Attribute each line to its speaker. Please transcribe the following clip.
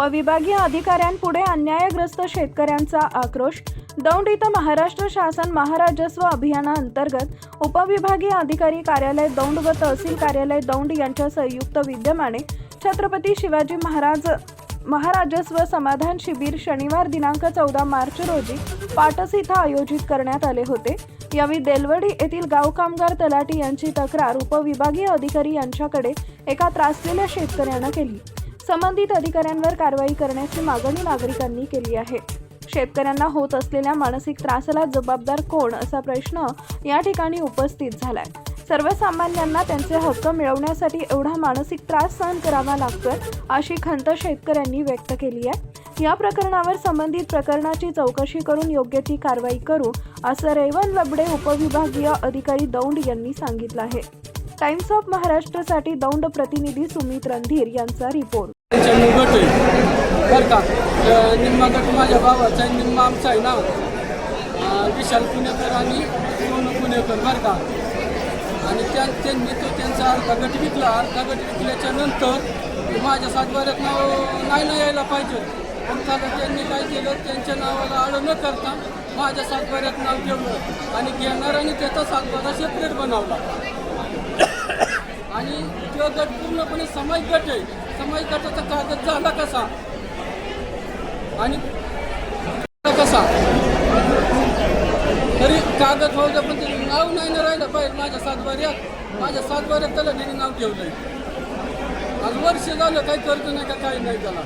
Speaker 1: उपविभागीय अधिकाऱ्यांपुढे अन्यायग्रस्त शेतकऱ्यांचा आक्रोश। दौंड इथं महाराष्ट्र शासन महाराजस्व अभियानाअंतर्गत उपविभागीय अधिकारी कार्यालय दौंड व तहसील कार्यालय दौंड यांच्या संयुक्त विद्यमाने छत्रपती शिवाजी महाराजस्व समाधान शिबिर शनिवार दिनांक 14 मार्च रोजी पाटस इथं आयोजित करण्यात आले होते। यावेळी देलवडी येथील गाव कामगार तलाठी यांची तक्रार उपविभागीय अधिकारी यांच्याकडे एका त्रासलेल्या शेतकऱ्यानं केली। संबंधित अधिकाऱ्यांवर कारवाई करण्याची मागणी नागरिकांनी केली आहे। शेतकऱ्यांना होत असलेल्या मानसिक त्रासाला जबाबदार कोण असा प्रश्न या ठिकाणी उपस्थित झालाय। सर्वसामान्यांना त्यांचे हक्क मिळवण्यासाठी एवढा मानसिक त्रास सहन करावा लागतोय अशी खंत शेतकऱ्यांनी व्यक्त केली आहे। या प्रकरणावर संबंधित प्रकरणाची चौकशी करून योग्य ती कारवाई करू असं रेवण लबडे उपविभागीय अधिकारी दौंड यांनी सांगितलं आहे। टाइम्स ऑफ महाराष्ट्रसाठी दौंड प्रतिनिधी सुमित रणधीर यांचा रिपोर्ट।
Speaker 2: बरं का निम्मा गट माझ्या भावाचा आहे, निम्मा आमचा आहे ना, विशाल पुणेकर आणि सोनू पुणेकर बरं का। आणि त्यांनी तो त्यांचा अर्धा गट विकला। अर्धा गट विकल्याच्या नंतर माझ्या सातबाऱ्यात नाव नाही यायला पाहिजे, पण त्यांनी काय केलं, त्यांच्या नावाला आळं न करता माझ्या सातबाऱ्यात नाव ठेवलं आणि घेणार आणि त्याचा सातबारा सेपरेट बनवला। आणि तो गट पूर्णपणे सामायिक गट आहे। सामायिक गटाचा कागद झाला कसा आणि कसा तरी कागद व्हायचं, पण ते नाव नाही ना राहिलं पाहिजे माझ्या सातबाऱ्यात त्याला त्यांनी नाव ठेवलंय। आज वर्ष झालं काही करतो नाही का काही नाही त्याला।